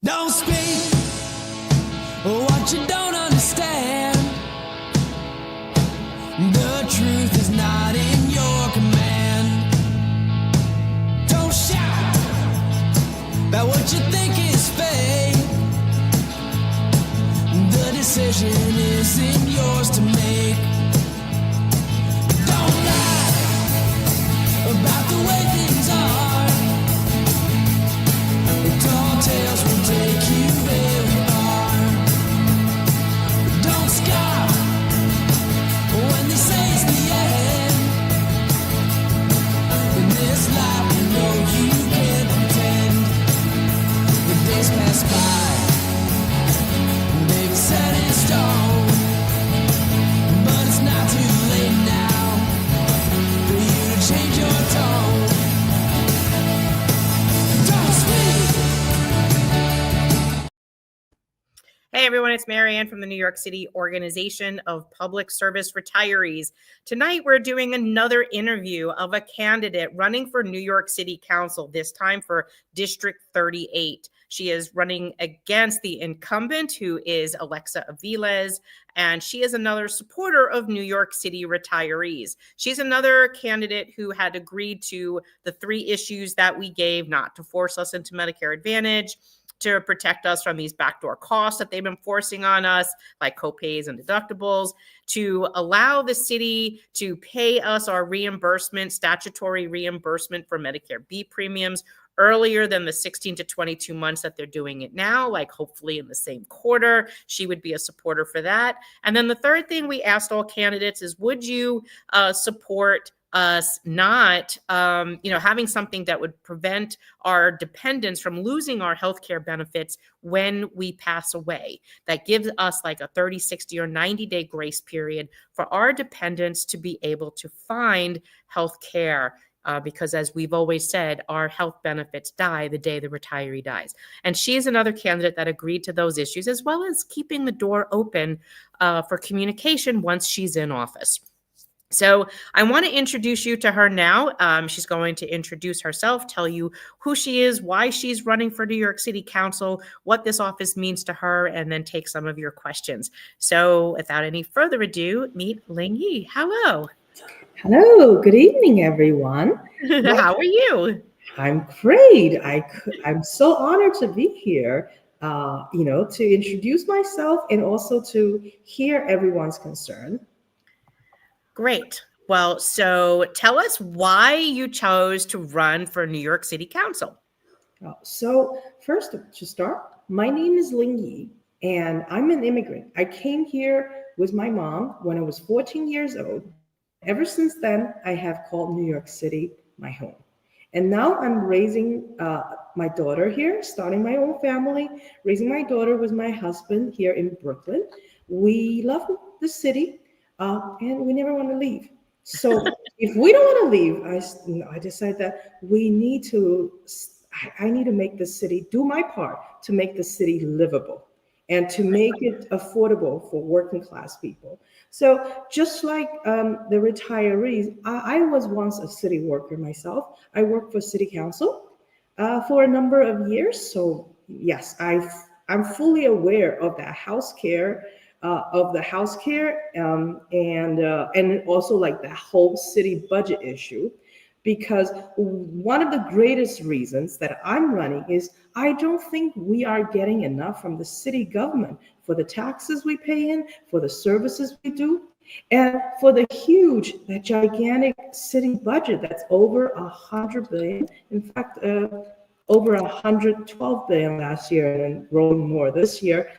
Don't speak what you don't understand. The truth is not in your command. Don't shout about what you think is fake. The decision isn't yours to make. Don't lie about the way things are. Tall tales will take you very far. Don't scoff when they say it's the end. In this life, you know you can't pretend. The days pass by, they've set in stone. But it's not too late now for you to change your tone. Don't speak. Hey everyone, it's Marianne from the New York City Organization of Public Service Retirees. Tonight we're doing another interview of a candidate running for New York City Council, this time for District 38. She is running against the incumbent, who is Alexa Aviles, and she is another supporter of New York City retirees. She's another candidate who had agreed to the 3 issues that we gave, not to force us into Medicare Advantage, to protect us from these backdoor costs that they've been forcing on us, like copays and deductibles, to allow the city to pay us our reimbursement, statutory reimbursement for Medicare B premiums earlier than the 16 to 22 months that they're doing it now, like hopefully in the same quarter. She would be a supporter for that. And then the third thing we asked all candidates is, would you support us not, having something that would prevent our dependents from losing our healthcare benefits when we pass away, that gives us like a 30, 60, or 90-day grace period for our dependents to be able to find healthcare. Because as we've always said, our health benefits die the day the retiree dies. And she is another candidate that agreed to those issues, as well as keeping the door open for communication once she's in office. So I want to introduce you to her now. She's going to introduce herself, tell you who she is, why she's running for New York City Council, what this office means to her, and then take some of your questions. So without any further ado, meet Ling. Hello. Hello, good evening, everyone. How are you? I'm great. I'm so honored to be here, to introduce myself and also to hear everyone's concern. Great. Well, so tell us why you chose to run for New York City Council. So first, to start, my name is Ling, and I'm an immigrant. I came here with my mom when I was 14 years old. Ever since then, I have called New York City my home. And now I'm raising my daughter here, starting my own family, raising my daughter with my husband here in Brooklyn. We love the city, and we never want to leave. So if we don't want to leave, I decided that I need to make the city, do my part to make the city livable and to make it affordable for working class people. So just like the retirees, I was once a city worker myself. I worked for city council for a number of years. So yes, I'm fully aware of that and also like the whole city budget issue. Because one of the greatest reasons that I'm running is I don't think we are getting enough from the city government for the taxes we pay in, for the services we do, and for the gigantic city budget that's over $100 billion. In fact, over $112 billion last year and then growing more this year.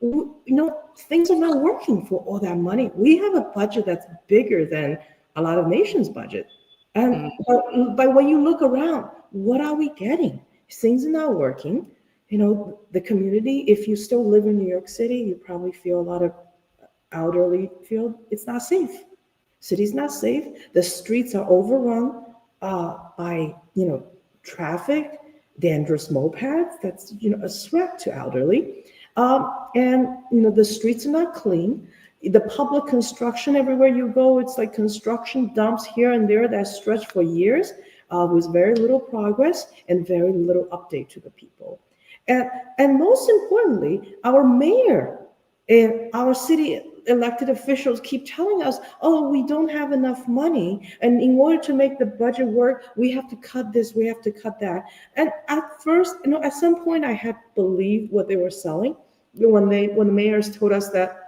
Things are not working for all that money. We have a budget that's bigger than a lot of nations' budget. And but when you look around, what are we getting? Things are not working. The community, if you still live in New York City, you probably feel a lot of elderly feel it's not safe. City's not safe. The streets are overrun by, traffic, dangerous mopeds. That's, a threat to elderly. The streets are not clean. The public construction everywhere you go, it's like construction dumps here and there that stretch for years with very little progress and very little update to the people. And most importantly, our mayor and our city elected officials keep telling us, oh, we don't have enough money. And in order to make the budget work, we have to cut this, we have to cut that. And at first, at some point I had believed what they were selling when the mayors told us that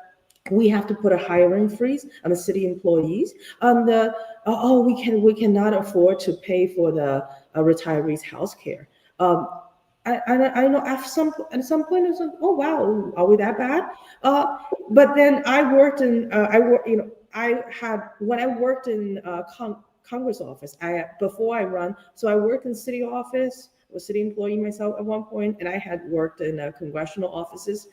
we have to put a hiring freeze on the city employees. On the we cannot afford to pay for the retirees' health care. I know at some point it's like, oh wow, are we that bad? But then I worked in I had when I worked in Congress office. Before I run, so I worked in city office. Was city employee myself at one point, and I had worked in congressional offices,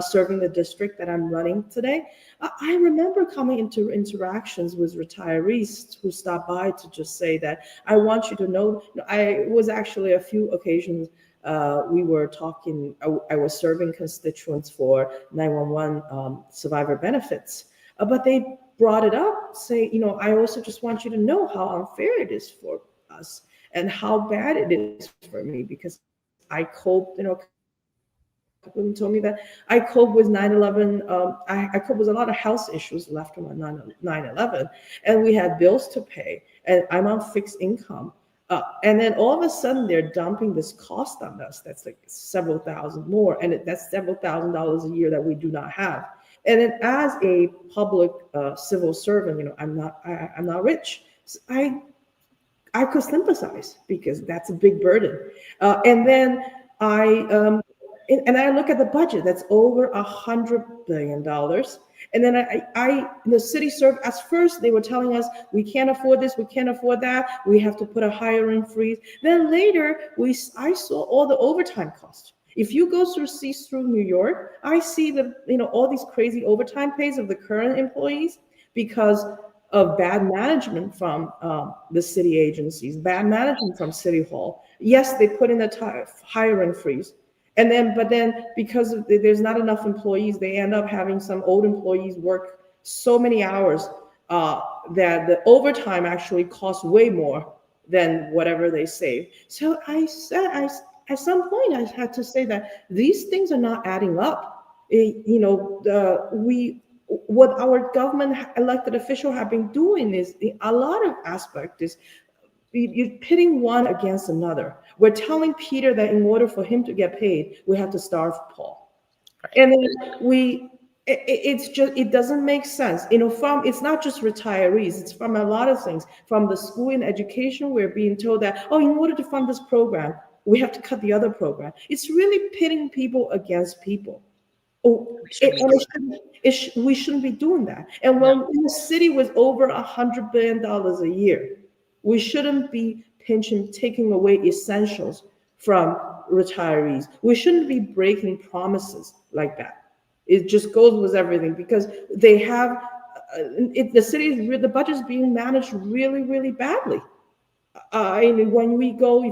serving the district that I'm running today. I remember coming into interactions with retirees who stopped by to just say that I want you to know. I was actually a few occasions we were talking. I was serving constituents for 911 survivor benefits, but they brought it up, say, I also just want you to know how unfair it is for us and how bad it is for me because I cope, women told me that I cope with 9/11. I cope with a lot of health issues left from 9/11, and we had bills to pay, and I'm on fixed income. And then all of a sudden they're dumping this cost on us that's like several thousand more, and that's several $1,000s a year that we do not have. And then as a public civil servant, I'm not rich. So I could sympathize because that's a big burden. And then I look at the budget that's over $100 billion. And then the city served as first, they were telling us, we can't afford this, we can't afford that, we have to put a hiring freeze. Then later, I saw all the overtime costs. If you go through New York, I see all these crazy overtime pays of the current employees because of bad management from the city agencies, bad management from City Hall. Yes, they put in a hiring freeze. But then because there's not enough employees, they end up having some old employees work so many hours that the overtime actually costs way more than whatever they save. So at some point I had to say that these things are not adding up. What our government elected official have been doing is a lot of aspect is you're pitting one against another. We're telling Peter that in order for him to get paid, we have to starve Paul. Right. And then it doesn't make sense. It's not just retirees, it's from a lot of things. From the school and education, we're being told that, in order to fund this program, we have to cut the other program. It's really pitting people against people. We shouldn't be doing that. And when the city was over $100 billion a year, we shouldn't be taking away essentials from retirees. We shouldn't be breaking promises like that. It just goes with everything because they have the budget is being managed really, really badly. When we go,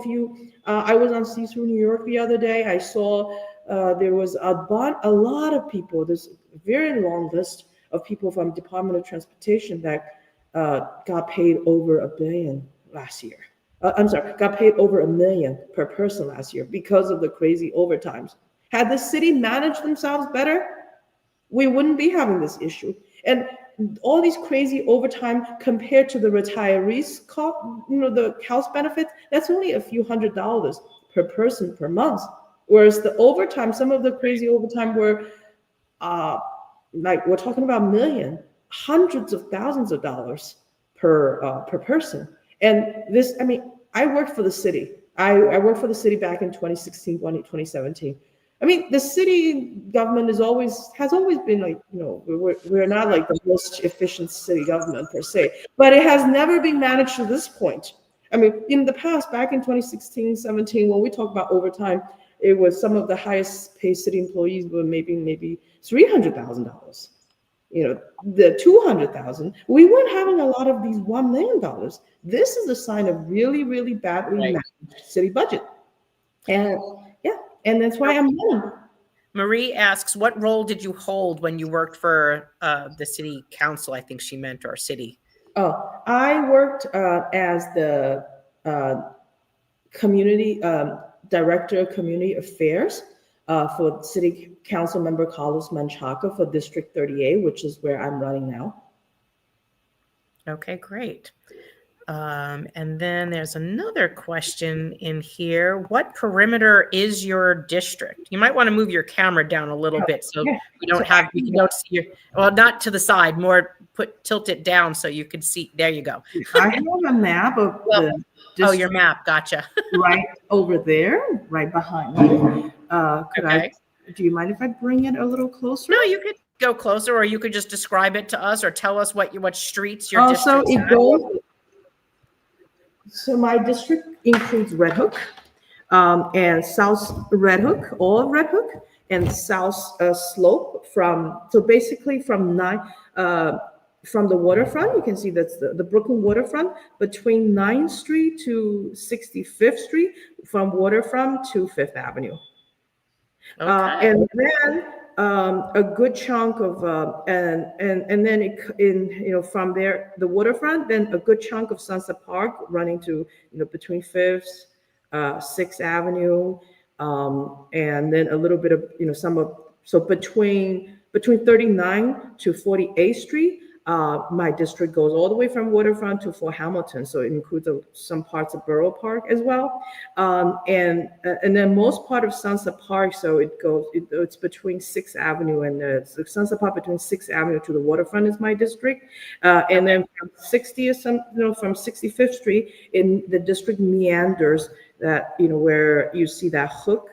I was on See-Through New York the other day. I saw there was a lot of people. There's a very long list of people from Department of Transportation that got paid over $1 billion last year. Got paid over $1 million per person last year because of the crazy overtimes. Had the city managed themselves better, we wouldn't be having this issue. And all these crazy overtime compared to the retirees, the health benefits, that's only a few $100s per person per month. Whereas the overtime, some of the crazy overtime were we're talking about hundreds of thousands of dollars per person. And I worked for the city. I worked for the city back in 2016, 2017. The city government has always been we're not like the most efficient city government per se, but it has never been managed to this point. In the past, back in 2016, 17, when we talk about overtime, it was some of the highest paid city employees were maybe $300,000. The 200,000. We weren't having a lot of these $1 million. This is a sign of really, really badly managed city budget. And that's why I'm running. Marie asks, what role did you hold when you worked for the city council? I think she meant our city. Oh, I worked as the community director of community affairs. for City Council Member Carlos Menchaca for District 38, which is where I'm running now. Okay, great. And then there's another question in here. What perimeter is your district? You might want to move your camera down a little bit so Yeah. we don't have, you don't see your, well, not to the side, more tilt it down so you can see. There you go. I have a map of the Oh, district your map. Gotcha. right over there, right behind me. Okay. Do you mind if I bring it a little closer? No, you could go closer, or you could just describe it to us or tell us what streets your So district's it at. goes. So my district includes Red Hook, and South Red Hook, all of Red Hook, and South Slope so basically from from the waterfront, you can see that's the Brooklyn waterfront, between 9th Street to 65th Street, from waterfront to 5th Avenue. Okay. And then a good chunk of and then from there the waterfront, then a good chunk of Sunset Park running to between 5th, 6th Avenue, and then a little bit of so between 39 to 48th Street. My district goes all the way from waterfront to Fort Hamilton, so it includes some parts of Borough Park as well, and then most part of Sunset Park. So it's between 6th Avenue and Sunset Park between 6th Avenue to the waterfront is my district, and then from 65th Street in the district meanders that where you see that hook.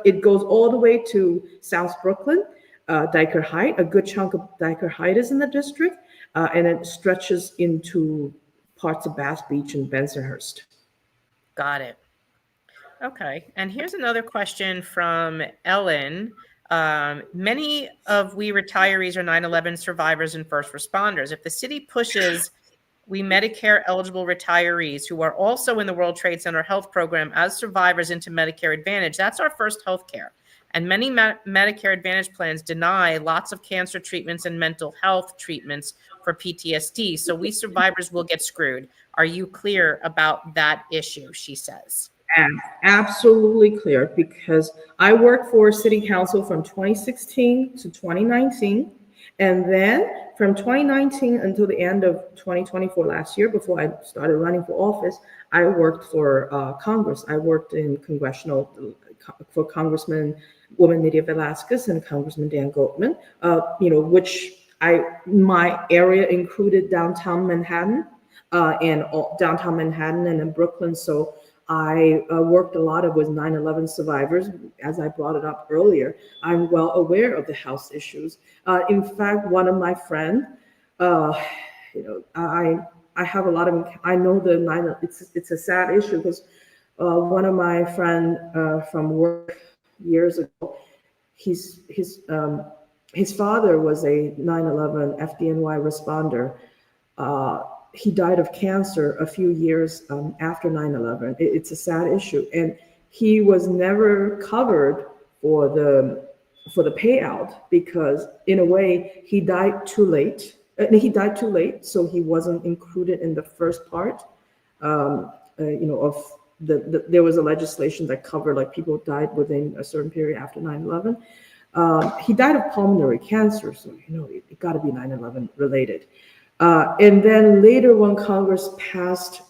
It goes all the way to South Brooklyn. Diker Heights, a good chunk of Diker Heights is in the district, and it stretches into parts of Bass Beach and Bensonhurst. Got it. Okay, and here's another question from Ellen. Many of we retirees are 9/11 survivors and first responders. If the city pushes we Medicare eligible retirees who are also in the World Trade Center health program as survivors into Medicare Advantage, that's our first health care. And many Medicare Advantage plans deny lots of cancer treatments and mental health treatments for PTSD. So we survivors will get screwed. Are you clear about that issue? She says. Absolutely clear, because I worked for City Council from 2016 to 2019. And then from 2019 until the end of 2024, last year, before I started running for office, I worked for Congress. I worked in for Congressman Woman Nydia Velasquez and Congressman Dan Goldman, which my area included downtown Manhattan and in Brooklyn. So I worked a lot with 9/11 survivors. As I brought it up earlier, I'm well aware of the health issues. In fact, one of my friends, I have a lot of, I know it's a sad issue because one of my friend from work years ago, his father was a 9/11 FDNY responder. He died of cancer a few years after 9/11. It's a sad issue, and he was never covered for the payout because, in a way, he died too late. So he wasn't included in the first part. Of there was a legislation that covered like people died within a certain period after 9/11. He died of pulmonary cancer, so it got to be 9/11 related. And then later, when Congress passed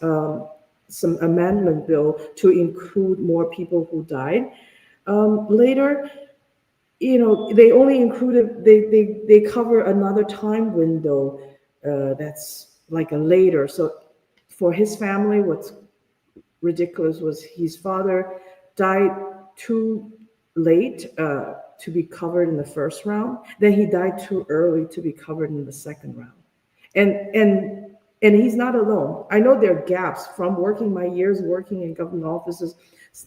some amendment bill to include more people who died, later, they only included, they cover another time window that's like a later. So for his family, what's ridiculous was his father died too late to be covered in the first round. Then he died too early to be covered in the second round. And he's not alone. I know there are gaps from my years working in government offices.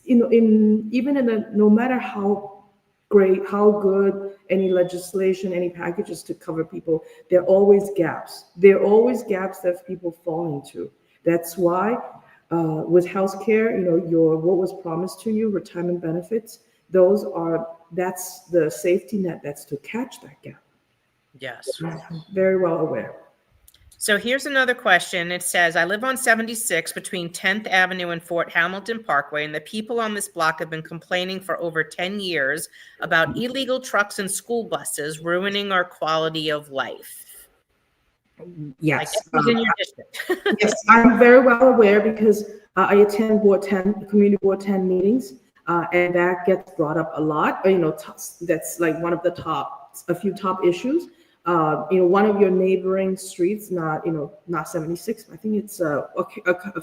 No matter how great, how good any legislation, any packages to cover people, there are always gaps. There are always gaps that people fall into. That's why with healthcare, what was promised to you, retirement benefits, that's the safety net. That's to catch that gap. Yes. Very well aware. So here's another question. It says, I live on 76 between 10th Avenue and Fort Hamilton Parkway, and the people on this block have been complaining for over 10 years about illegal trucks and school buses ruining our quality of life. I guess Yes. who's in your district? Yes, I'm very well aware because I attend Board 10, Community Board 10 meetings, and that gets brought up a lot. That's like one of the a few top issues. One of your neighboring streets, not 76, I think it's a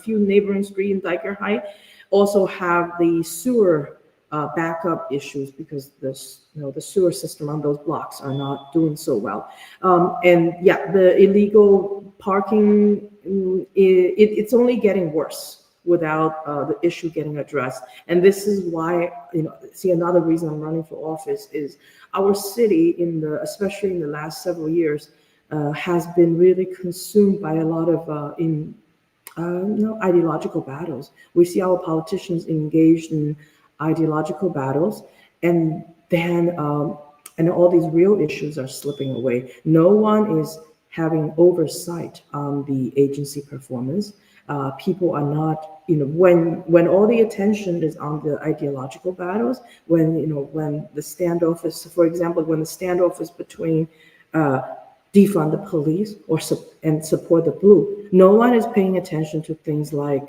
few neighboring streets in Diker Heights, also have the sewer backup issues because the sewer system on those blocks are not doing so well. And yeah, the illegal parking, it's only getting worse without the issue getting addressed. And this is why, see, another reason I'm running for office is our city, especially in the last several years, has been really consumed by a lot of ideological battles. We see our politicians engaged in ideological battles, and then and all these real issues are slipping away. No one is having oversight on the agency performance. People are not, when all the attention is on the ideological battles, when the standoff is, for example, when the standoff is between defund the police and support the blue, no one is paying attention to things like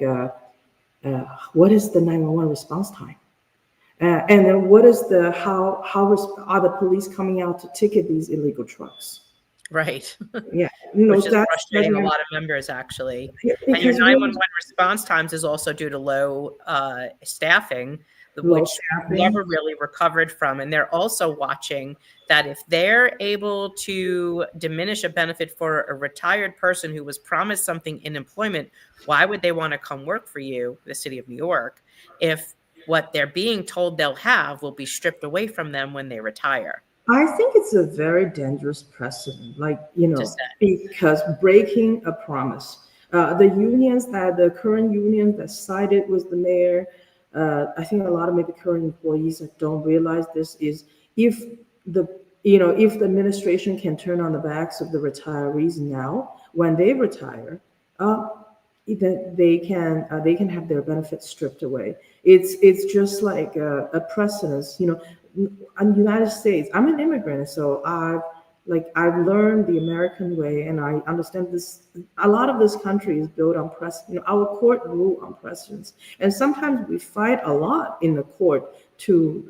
what is the 911 response time? And then what is how are the police coming out to ticket these illegal trucks? Right. Yeah, Which is that's frustrating a lot of members, actually. Yeah, And your because 911 response times is also due to low staffing, low which we staffing. never really recovered from. And they're also watching that if they're able to diminish a benefit for a retired person who was promised something in employment, why would they want to come work for you, the city of New York, if what they're being told they'll have will be stripped away from them when they retire? I think it's a very dangerous precedent, Just that. because breaking a promise. The current unions that sided with the mayor, I think a lot of maybe current employees that don't realize this is if if the administration can turn on the backs of the retirees now, when they retire, that they can have their benefits stripped away. It's just like a precedence, in the United States. I'm an immigrant, so I've learned the American way, and I understand this. A lot of this country is built on precedent. Our court rule on precedents, and sometimes we fight a lot in the court for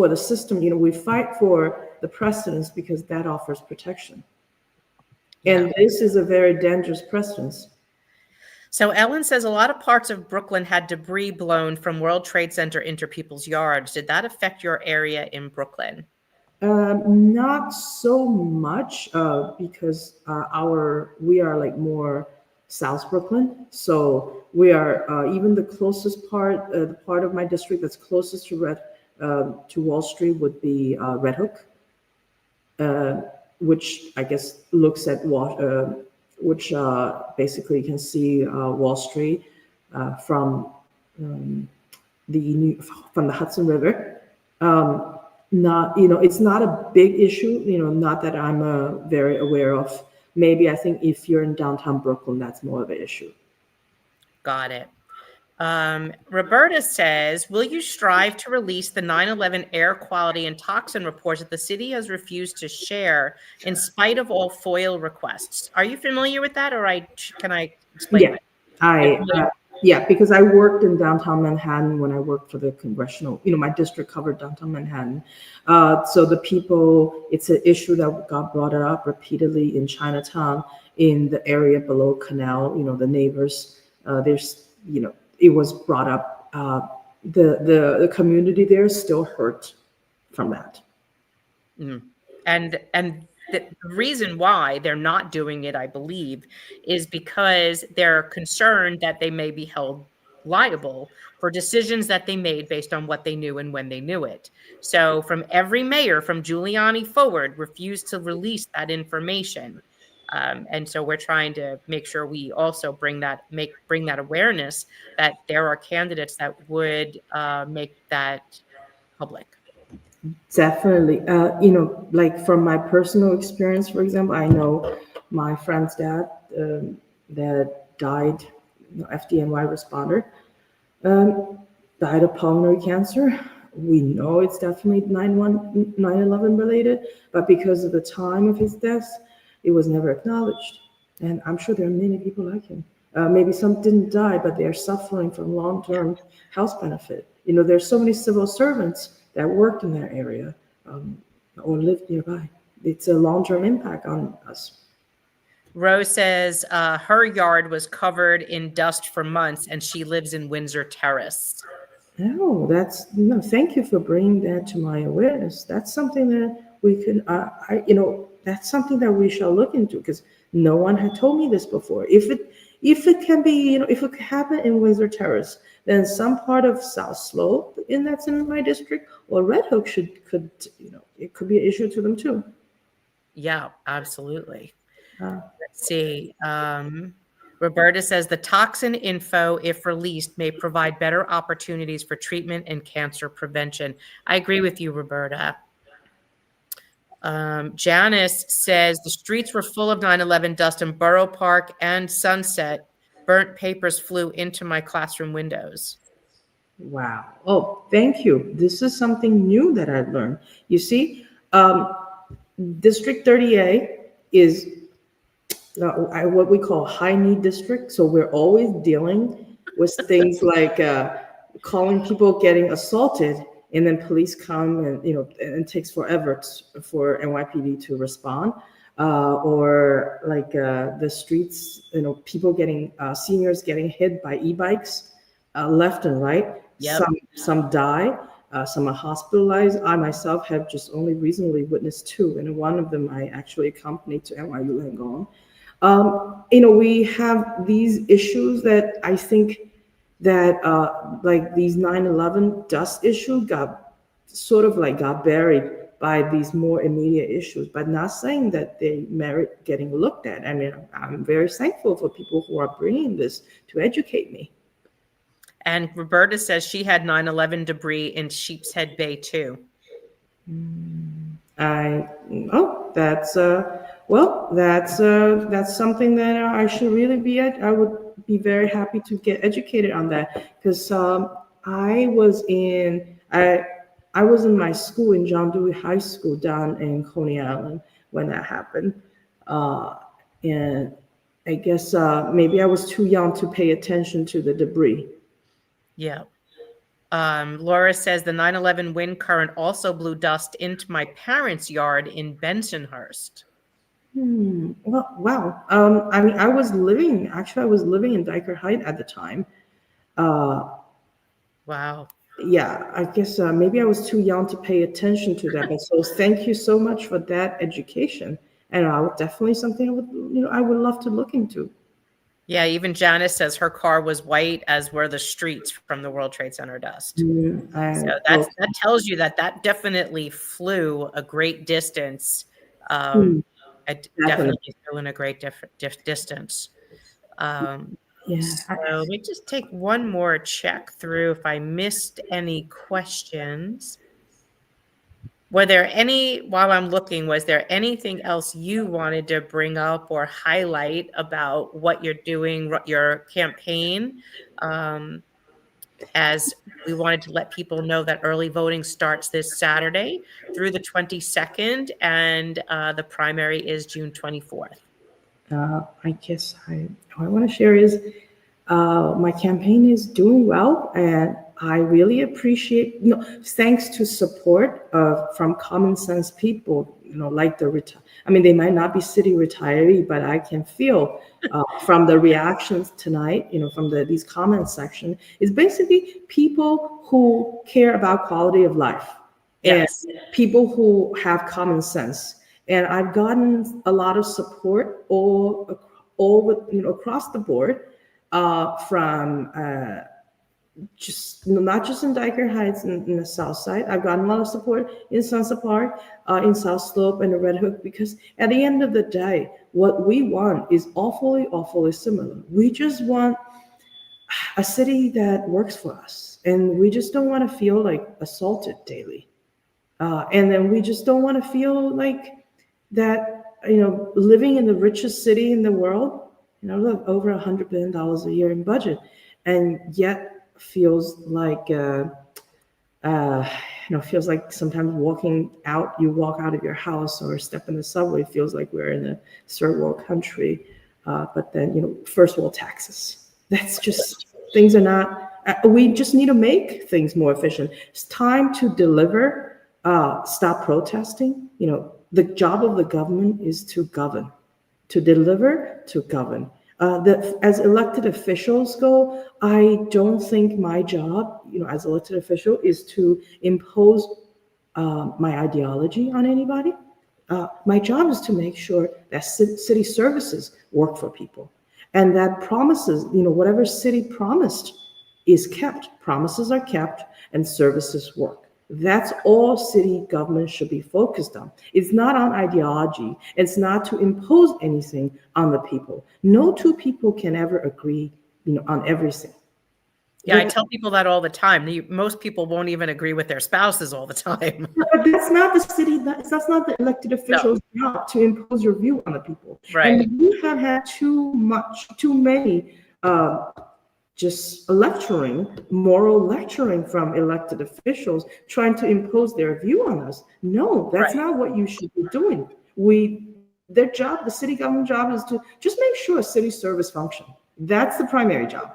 the system. We fight for the precedents because that offers protection, and this is a very dangerous precedence. So Ellen says a lot of parts of Brooklyn had debris blown from World Trade Center into people's yards. Did that affect your area in Brooklyn? Not so much because we are like more South Brooklyn, so we are even the closest part, the part of my district that's closest to Wall Street would be Red Hook, which I guess looks at which basically you can see Wall Street from the Hudson River. It's not a big issue. Not that I'm very aware of. Maybe I think if you're in downtown Brooklyn, that's more of an issue. Got it. Roberta says, will you strive to release the 9/11 air quality and toxin reports that the city has refused to share in spite of all FOIL requests? Are you familiar with that, or can I explain? Yeah, because I worked in downtown Manhattan when I worked for the congressional, my district covered downtown Manhattan. So it's an issue that got brought up repeatedly in Chinatown, in the area below Canal, the neighbors, it was brought up. The community there is still hurt from that. And the reason why they're not doing it, I believe, is because they're concerned that they may be held liable for decisions that they made based on what they knew and when they knew it. So from every mayor, from Giuliani forward, refused to release that information. And so we're trying to make sure we also bring that awareness that there are candidates that would make that public. Definitely. Like from my personal experience, for example, I know my friend's dad that died, FDNY responder, died of pulmonary cancer. We know it's definitely 9/11 related, but because of the time of his death, it was never acknowledged. And I'm sure there are many people like him. Maybe some didn't die, but they are suffering from long-term health benefit. There's so many civil servants that worked in that area or lived nearby. It's a long-term impact on us. Rose says her yard was covered in dust for months, and she lives in Windsor Terrace. No, thank you for bringing that to my awareness. That's something that we can, that's something that we shall look into, because no one had told me this before. If it can be, if it could happen in Windsor Terrace, then some part of South Slope, and that's in my district, or Red Hook it could be an issue to them too. Yeah, absolutely. Let's see. Roberta says the toxin info, if released, may provide better opportunities for treatment and cancer prevention. I agree with you, Roberta. Janice says the streets were full of 9/11 dust in Borough Park and Sunset. Burnt papers flew into my classroom windows. Wow. Oh, thank you. This is something new that I've learned. You see, District 38 is what we call high need district. So we're always dealing with things like calling people getting assaulted, and then police come and and it takes forever for NYPD to respond, or like the streets, people getting seniors getting hit by e-bikes left and right. Yep. Some die. Some are hospitalized. I myself have just only recently witnessed 2, and one of them I actually accompanied to NYU Langone. We have these issues that I think that like these 9/11 dust issue got buried by these more immediate issues, but not saying that they merit getting looked at. I mean, I'm very thankful for people who are bringing this to educate me. And Roberta says she had 9/11 debris in Sheepshead Bay too. That's something that I should really be at. I would be very happy to get educated on that, because I was in my school in John Dewey High School down in Coney Island when that happened, and I guess maybe I was too young to pay attention to the debris. Yeah. Laura says the 9/11 wind current also blew dust into my parents' yard in Bensonhurst. Well, wow. I mean, I was living in Diker Heights at the time. Wow. Yeah, I guess maybe I was too young to pay attention to that. But so thank you so much for that education. And I would definitely something I would love to look into. Yeah, even Janice says her car was white, as were the streets from the World Trade Center dust. So that tells you that definitely flew a great distance. It definitely flew in a great distance. So let me just take one more check through if I missed any questions. Were there any, while I'm looking, was there anything else you wanted to bring up or highlight about what you're doing, your campaign? As we wanted to let people know that early voting starts this Saturday through the 22nd, and the primary is June 24th. I guess what I want to share is my campaign is doing well, and I really appreciate, thanks to support from common sense people, like they might not be city retiree, but I can feel from the reactions tonight, from these comment section, is basically people who care about quality of life. Yes. And people who have common sense. And I've gotten a lot of support all across the board from just not just in Diker Heights in the South Side. I've gotten a lot of support in Sunset Park, in South Slope, and the Red Hook, because at the end of the day, what we want is awfully similar. We just want a city that works for us, and we just don't want to feel like assaulted daily, and then we just don't want to feel like that living in the richest city in the world, look, over $100 billion a year in budget, and yet feels like, feels like sometimes you walk out of your house or step in the subway, feels like we're in a third world country. But then, first world taxes. That's just, things are not, we just need to make things more efficient. It's time to deliver, stop protesting. The job of the government is to govern, to deliver, to govern. As elected officials go, I don't think my job, as elected official, is to impose my ideology on anybody. My job is to make sure that city services work for people, and that promises, whatever city promised is kept. Promises are kept, and services work. That's all city government should be focused on. It's not on ideology. It's not to impose anything on the people. No two people can ever agree, on everything. Yeah, I tell people that all the time. Most people won't even agree with their spouses all the time. But that's not the city. That's not the elected official's job to impose your view on the people. Right. And we have had too many. Just moral lecturing from elected officials trying to impose their view on us. No, that's not what you should be doing. Their job, the city government job, is to just make sure city service function. That's the primary job.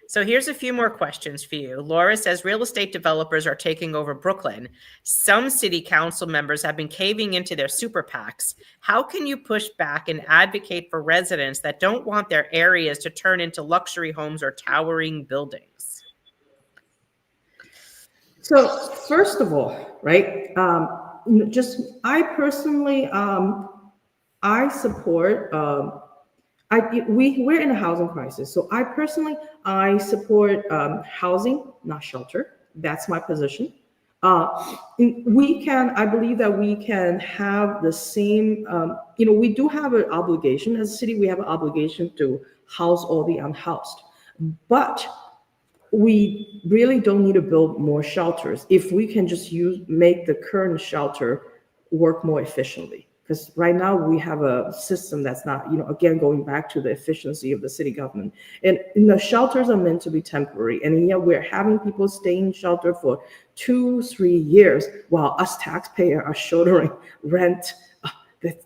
So here's a few more questions for you. Laura says, real estate developers are taking over Brooklyn. Some city council members have been caving into their super PACs. How can you push back and advocate for residents that don't want their areas to turn into luxury homes or towering buildings? So first of all, right, I personally, I support, we're in a housing crisis. So I support housing, not shelter. That's my position. I believe that we can have the same, we do have an obligation as a city, we have an obligation to house all the unhoused, but we really don't need to build more shelters if we can just make the current shelter work more efficiently. Because right now we have a system that's not, again, going back to the efficiency of the city government. And the shelters are meant to be temporary. And yet we're having people stay in shelter for 2-3 years while us taxpayers are shouldering rent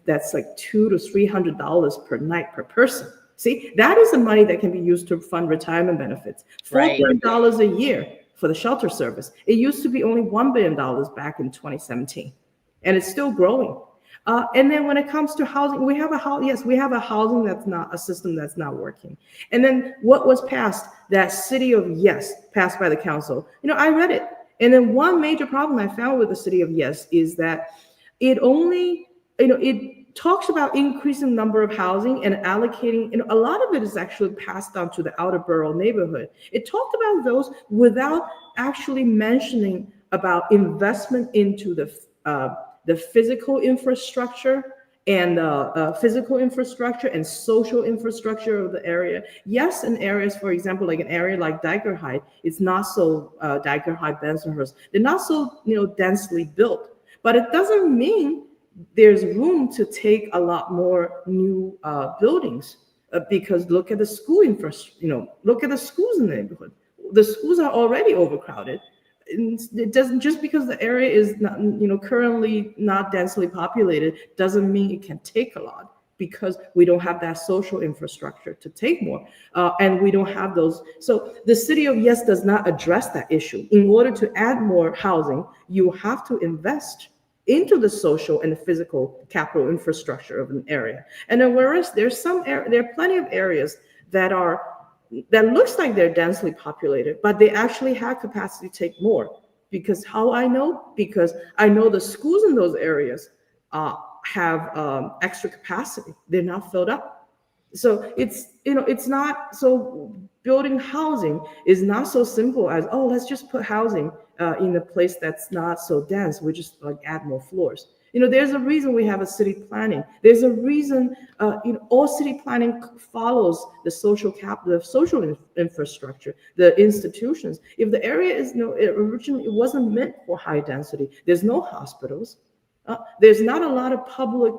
that's like $200 to $300 per night per person. See, that is the money that can be used to fund retirement benefits. $4 billion a year for the shelter service. It used to be only $1 billion back in 2017. And it's still growing. And then when it comes to housing, we have a housing that's not a system that's not working. And then what was passed, that City of Yes, passed by the council, I read it. And then one major problem I found with the City of Yes is that it only, it talks about increasing number of housing and allocating, a lot of it is actually passed on to the outer borough neighborhood. It talked about those without actually mentioning about investment into the physical infrastructure and social infrastructure of the area. Yes, in areas, for example, like an area like Diker Heights, it's not so Diker Heights, Bensonhurst, they're not so densely built. But it doesn't mean there's room to take a lot more new buildings because look at the school infrastructure. Look at the schools in the neighborhood. The schools are already overcrowded. It doesn't, just because the area is not, currently not densely populated, doesn't mean it can take a lot, because we don't have that social infrastructure to take more, and we don't have those. So the City of Yes does not address that issue. In order to add more housing, you have to invest into the social and the physical capital infrastructure of an area. And then whereas there are plenty of areas that looks like they're densely populated, but they actually have capacity to take more. Because how I know? Because I know the schools in those areas have extra capacity. They're not filled up. So it's not, so building housing is not so simple as, oh, let's just put housing in a place that's not so dense. We just like add more floors. There's a reason we have a city planning. There's a reason, all city planning follows the social infrastructure, the institutions. If the area is, originally it wasn't meant for high density. There's no hospitals. There's not a lot of public,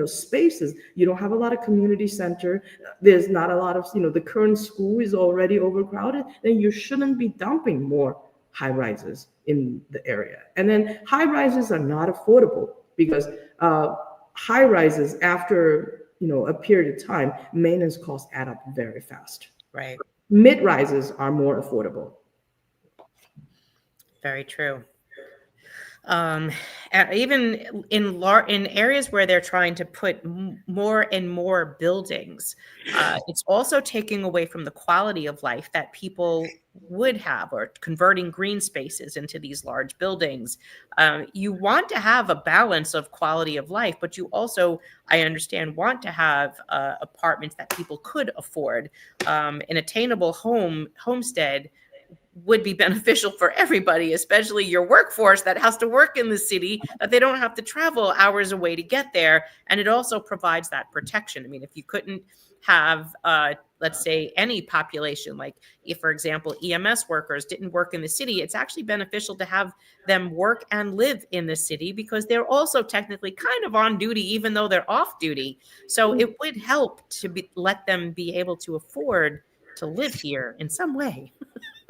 spaces. You don't have a lot of community center. There's not a lot of, the current school is already overcrowded. Then you shouldn't be dumping more high rises in the area. And then high rises are not affordable because high rises after a period of time, maintenance costs add up very fast. Right. Mid rises are more affordable. Very true. And even in areas where they're trying to put more and more buildings, it's also taking away from the quality of life that people would have, or converting green spaces into these large buildings. You want to have a balance of quality of life, but you also, I understand, want to have apartments that people could afford. An attainable homestead would be beneficial for everybody, especially your workforce that has to work in the city, that they don't have to travel hours away to get there. And it also provides that protection. I mean, if you couldn't have, let's say, any population, like if, for example, EMS workers didn't work in the city, it's actually beneficial to have them work and live in the city because they're also technically kind of on duty, even though they're off duty. So it would help to let them be able to afford to live here in some way.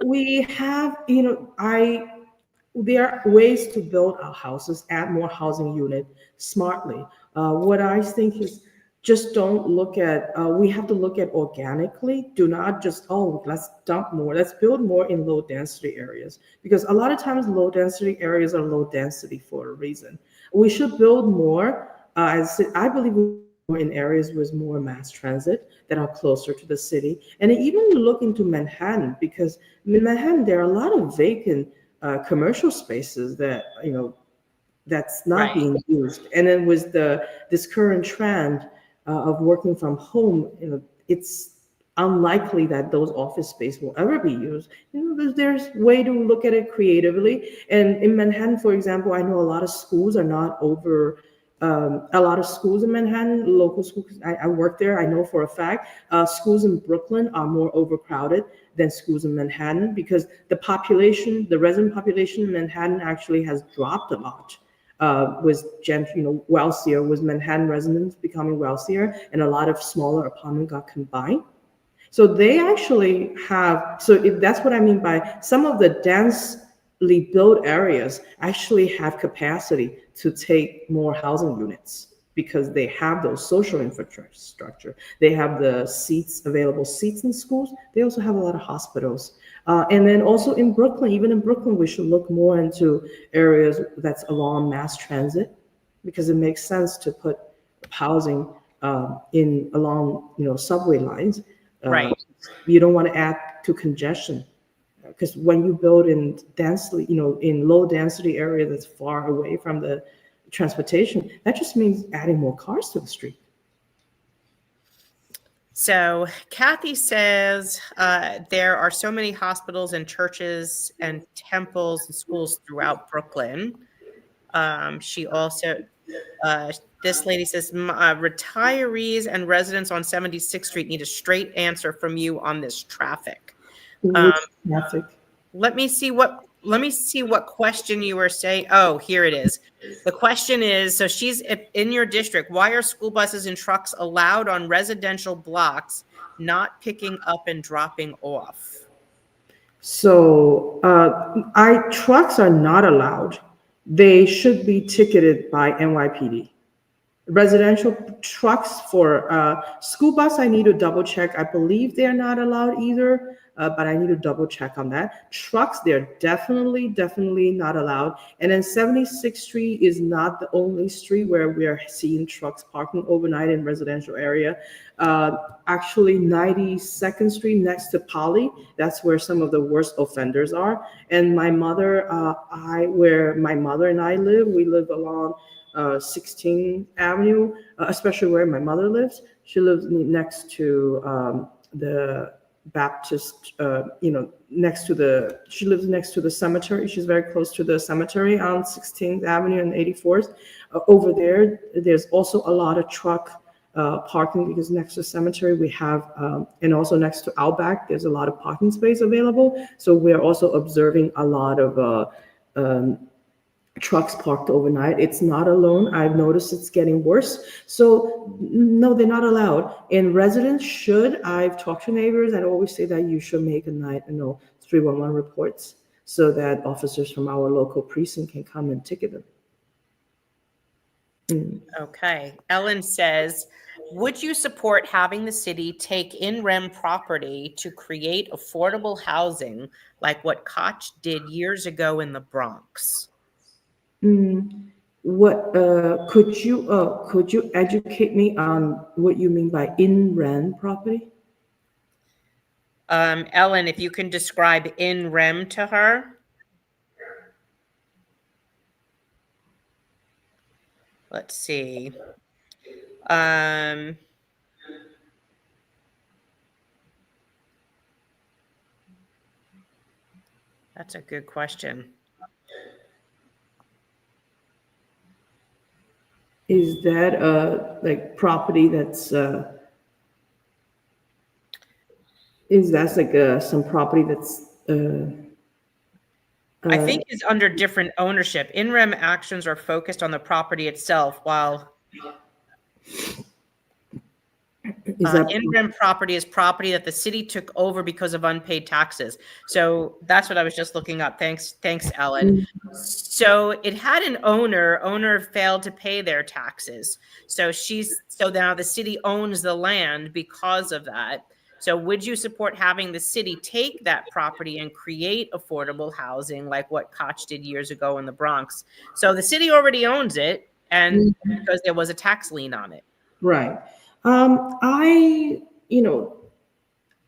We have, there are ways to build our houses, add more housing unit smartly. What I think is just don't look at, we have to look at organically. Do not just, let's dump more. Let's build more in low density areas, because a lot of times low density areas are low density for a reason. We should build more. I believe more in areas with more mass transit that are closer to the city. And even look into Manhattan, because in Manhattan, there are a lot of vacant commercial spaces that, that's not Right. being used. And then with this current trend of working from home, it's unlikely that those office space will ever be used. There's way to look at it creatively. And in Manhattan, for example, I know a lot of schools are not over. A lot of schools in Manhattan, local schools, I work there, I know for a fact, schools in Brooklyn are more overcrowded than schools in Manhattan, because the resident population in Manhattan actually has dropped a lot. With wealthier, with Manhattan residents becoming wealthier, and a lot of smaller apartments got combined. So they actually have, so if that's what I mean by some of the densely built areas actually have capacity to take more housing units because they have those social infrastructure. They have the available seats in schools. They also have a lot of hospitals. And then also in Brooklyn, even in Brooklyn, we should look more into areas that's along mass transit, because it makes sense to put housing along subway lines. Right. You don't want to add to congestion, because when you build in densely, in low density area that's far away from the transportation, that just means adding more cars to the street. So Kathy says there are so many hospitals and churches and temples and schools throughout Brooklyn. She also, this lady says, retirees and residents on 76th Street need a straight answer from you on this traffic. Which traffic? Let me see what question you were saying. Oh, here it is. The question is, so she's in your district. Why are school buses and trucks allowed on residential blocks, not picking up and dropping off? So trucks are not allowed. They should be ticketed by NYPD. Residential trucks for school bus, I need to double check. I believe they're not allowed either, but I need to double check on that. Trucks, they're definitely not allowed. And then 76th Street is not the only street where we are seeing trucks parking overnight in residential area. Actually, 92nd Street next to Poly, that's where some of the worst offenders are. And my mother, where my mother and I live, we live along 16th Avenue, especially where my mother lives. She lives next to the Baptist, she lives next to the cemetery. She's very close to the cemetery on 16th Avenue and 84th. Over there, there's also a lot of truck parking, because next to the cemetery we have, and also next to Outback, there's a lot of parking space available. So we're also observing a lot of trucks parked overnight. It's not alone. I've noticed it's getting worse. So no, they're not allowed. And residents should, I've talked to neighbors, I always say that you should make a 311 reports so that officers from our local precinct can come and ticket them. Okay. Ellen says, would you support having the city take in rem property to create affordable housing like what Koch did years ago in the Bronx? What could you educate me on what you mean by in rem property? Ellen, if you can describe in rem to her. Let's see. That's a good question. Is that like property that's is that like some property that's I think is under different ownership. In rem actions are focused on the property itself, while in rem property is property that the city took over because of unpaid taxes. So that's what I was just looking up. Thanks, Ellen. So it had an owner failed to pay their taxes. So now the city owns the land because of that. So would you support having the city take that property and create affordable housing like what Koch did years ago in the Bronx? So the city already owns it, and because there was a tax lien on it. Right.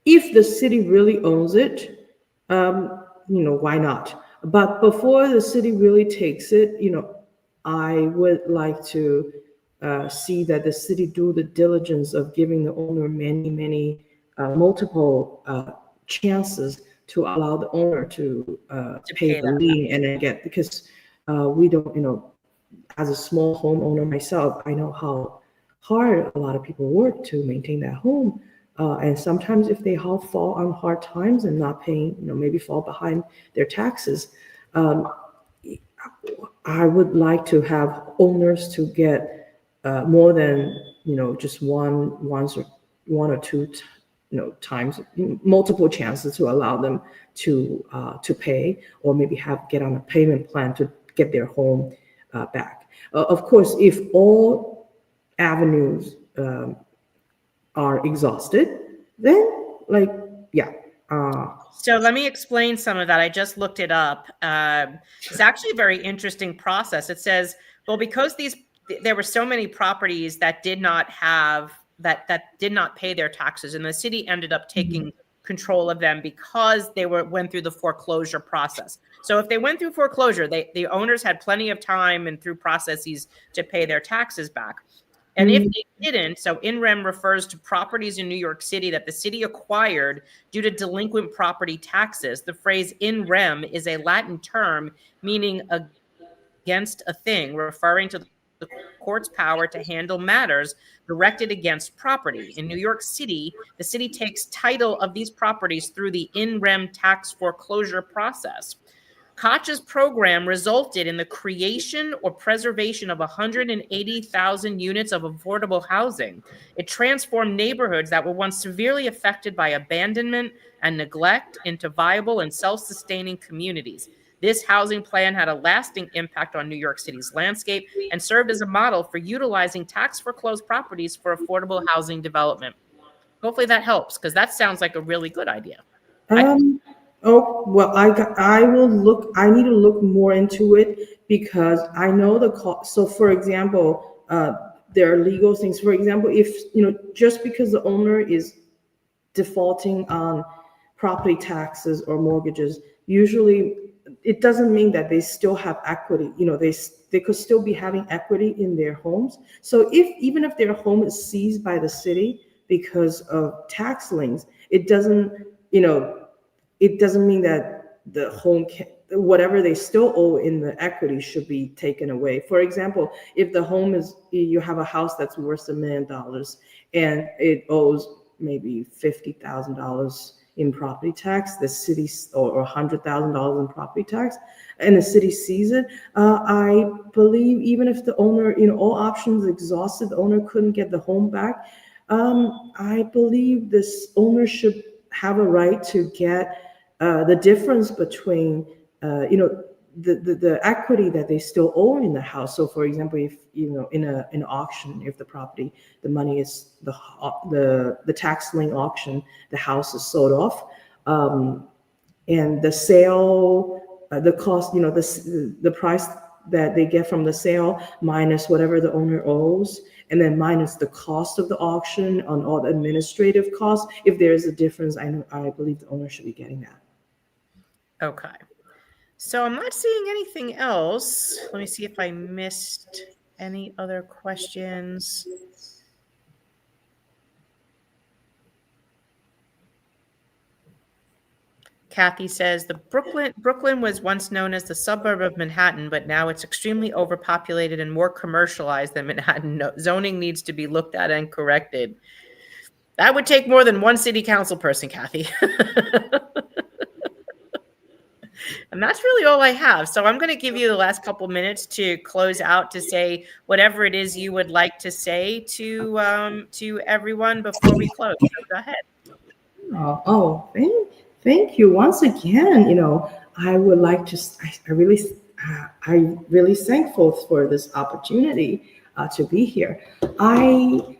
If the city really owns it, why not? But before the city really takes it, I would like to see that the city do the diligence of giving the owner many, multiple chances to allow the owner to pay the lien and then because we don't, as a small homeowner myself, I know how hard a lot of people work to maintain that home. And sometimes if they fall on hard times and not paying, maybe fall behind their taxes, I would like to have owners to get more than, just one or two, times, multiple chances to allow them to pay, or maybe get on a payment plan to get their home back. Of course, if all avenues are exhausted, then so let me explain some of that. I just looked it up. It's actually a very interesting process. It says, well, because there were so many properties that did not have that did not pay their taxes, and the city ended up taking control of them because they went through the foreclosure process. So if they went through foreclosure, the owners had plenty of time and through processes to pay their taxes back. And if they didn't, so in rem refers to properties in New York City that the city acquired due to delinquent property taxes. The phrase in rem is a Latin term meaning against a thing, referring to the court's power to handle matters directed against property. In New York City, the city takes title of these properties through the in rem tax foreclosure process. Koch's program resulted in the creation or preservation of 180,000 units of affordable housing. It transformed neighborhoods that were once severely affected by abandonment and neglect into viable and self-sustaining communities. This housing plan had a lasting impact on New York City's landscape and served as a model for utilizing tax foreclosed properties for affordable housing development. Hopefully that helps, because that sounds like a really good idea. Oh, well, I will look, I need to look more into it because I know the cost. So for example, there are legal things. For example, if, just because the owner is defaulting on property taxes or mortgages, usually it doesn't mean that they still have equity. They could still be having equity in their homes. So even if their home is seized by the city because of tax liens, it doesn't mean that the home whatever they still owe in the equity should be taken away. For example, if the home you have a house that's worth $1 million and it owes maybe $50,000 in property tax, the city, or $100,000 in property tax, and the city sees it, I believe even if the owner, all options exhausted, the owner couldn't get the home back, I believe this owner should have a right to get the difference between, the equity that they still own in the house. So, for example, if in an auction, if the money is the tax lien auction, the house is sold off, and the sale, the cost, the price that they get from the sale minus whatever the owner owes, and then minus the cost of the auction on all the administrative costs. If there is a difference, I believe the owner should be getting that. Okay. So I'm not seeing anything else. Let me see if I missed any other questions. Kathy says the Brooklyn was once known as the suburb of Manhattan, but now it's extremely overpopulated and more commercialized than Manhattan. No, zoning needs to be looked at and corrected. That would take more than one city council person, Kathy. And that's really all I have. So I'm going to give you the last couple minutes to close out, to say whatever it is you would like to say to everyone before we close. So go ahead. Thank you once again. I would like to. I'm really thankful for this opportunity to be here. I'm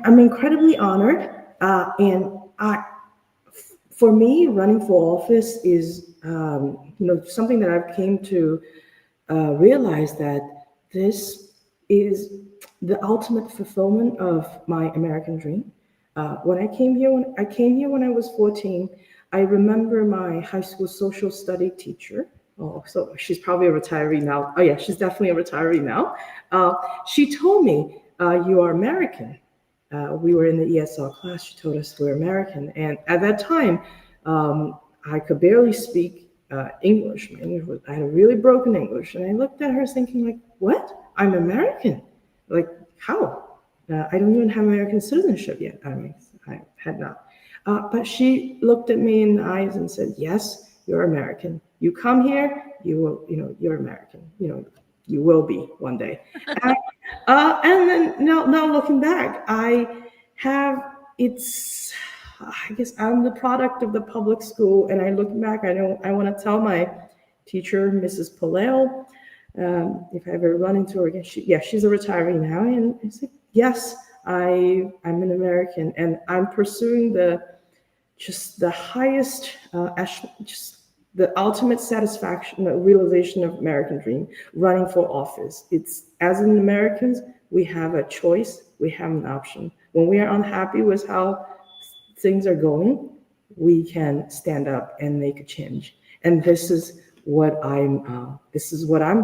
incredibly honored, and for me, running for office is something that I've came to realize that this is the ultimate fulfillment of my American dream. When I came here when I was 14, I remember my high school social study teacher. Oh, so she's probably a retiree now. Oh yeah, she's definitely a retiree now. She told me, "You are American." We were in the ESL class. She told us we're American, and at that time, I could barely speak English. I had a really broken English, and I looked at her thinking, like, "What? I'm American? Like, how? I don't even have American citizenship yet." I mean, I had not. But she looked at me in the eyes and said, "Yes, you're American. You come here, you will, you're American. You will be one day." And then now looking back, I guess I'm the product of the public school, and I look back, I want to tell my teacher, Mrs. Paleo, if I ever run into her again, she's a retiree now, and I said, yes, I'm an American, and I'm pursuing the highest, the ultimate satisfaction, the realization of American dream, running for office. It's, as an Americans, we have a choice, we have an option. When we are unhappy with how things are going, we can stand up and make a change. And this is what I'm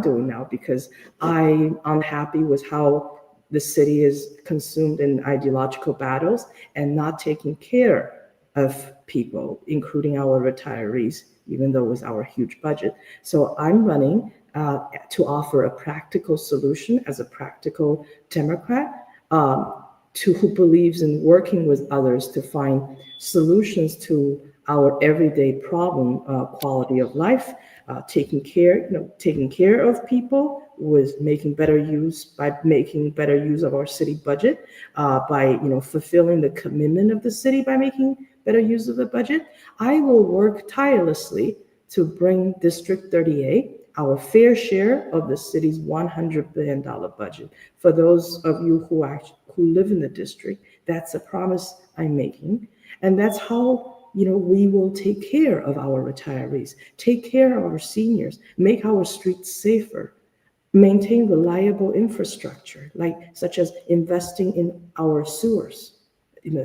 doing now, because I'm unhappy with how the city is consumed in ideological battles and not taking care of people, including our retirees, even though it was our huge budget. So I'm running to offer a practical solution as a practical Democrat, who believes in working with others to find solutions to our everyday problem, quality of life, taking care of people, with making better use of our city budget, by fulfilling the commitment of the city by making better use of the budget. I will work tirelessly to bring District 38 our fair share of the city's $100 billion budget. For those of you who live in the district, that's a promise I'm making. And that's how we will take care of our retirees, take care of our seniors, make our streets safer, maintain reliable infrastructure, such as investing in our sewers,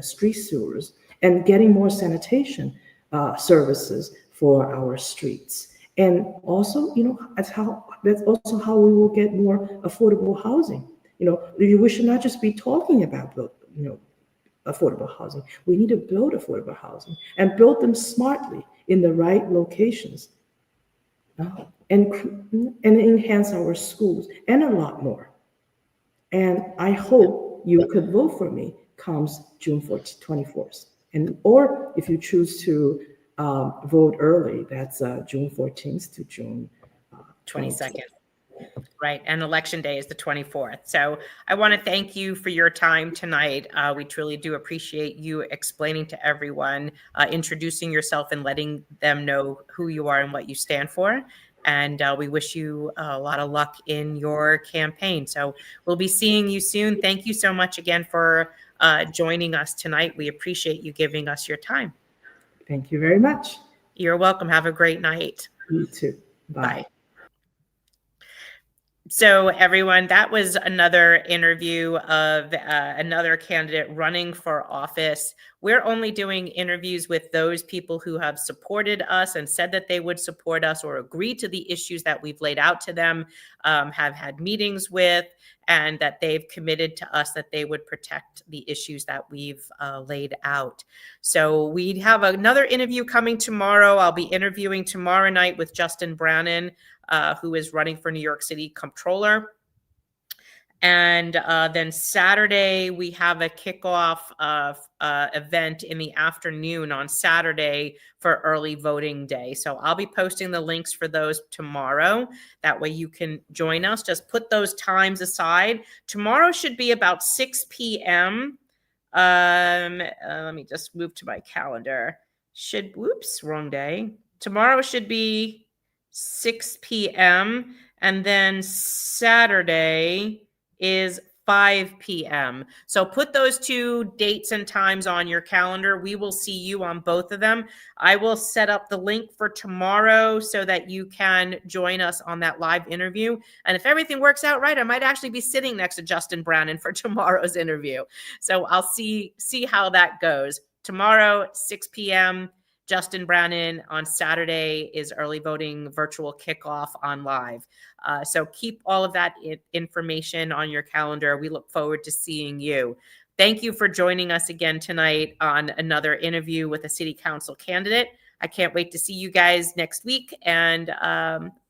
street sewers, and getting more sanitation services for our streets. And also, that's also how we will get more affordable housing. We should not just be talking about affordable housing. We need to build affordable housing and build them smartly in the right locations, and enhance our schools, and a lot more. And I hope you could vote for me comes June 24th. or if you choose to vote early, that's June 14th to June 22nd. Right. And election day is the 24th. So I want to thank you for your time tonight. We truly do appreciate you explaining to everyone, introducing yourself and letting them know who you are and what you stand for. And we wish you a lot of luck in your campaign. So we'll be seeing you soon. Thank you so much again for joining us tonight. We appreciate you giving us your time. Thank you very much. You're welcome. Have a great night. You too. Bye. Bye. So everyone, that was another interview of another candidate running for office. We're only doing interviews with those people who have supported us and said that they would support us or agreed to the issues that we've laid out to them, have had meetings with, and that they've committed to us that they would protect the issues that we've laid out. So we have another interview coming tomorrow. I'll be interviewing tomorrow night with Justin Brannon, who is running for New York City Comptroller. And then Saturday, we have a kickoff event in the afternoon on Saturday for early voting day. So I'll be posting the links for those tomorrow. That way you can join us. Just put those times aside. Tomorrow should be about 6 p.m. Let me just move to my calendar. Whoops, wrong day. Tomorrow should be 6 p.m. and then Saturday is 5 p.m. So put those two dates and times on your calendar. We will see you on both of them. I will set up the link for tomorrow so that you can join us on that live interview. And if everything works out right, I might actually be sitting next to Justin Brannon for tomorrow's interview. So I'll see how that goes. Tomorrow, 6 p.m., Justin Brannon. On Saturday is early voting virtual kickoff on live. So keep all of that information on your calendar. We look forward to seeing you. Thank you for joining us again tonight on another interview with a city council candidate. I can't wait to see you guys next week and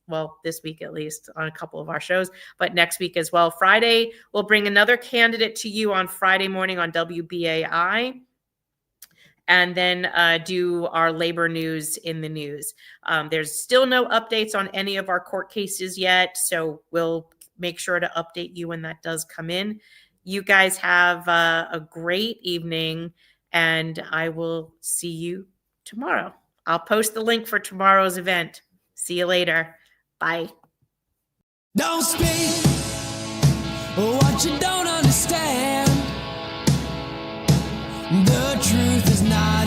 well, this week at least on a couple of our shows, but next week as well. Friday, we'll bring another candidate to you on Friday morning on WBAI. And then do our labor news in the news. There's still no updates on any of our court cases yet, so we'll make sure to update you when that does come in. You guys have a great evening, and I will see you tomorrow. I'll post the link for tomorrow's event. See you later. Bye. Don't speak what you don't understand. The truth is not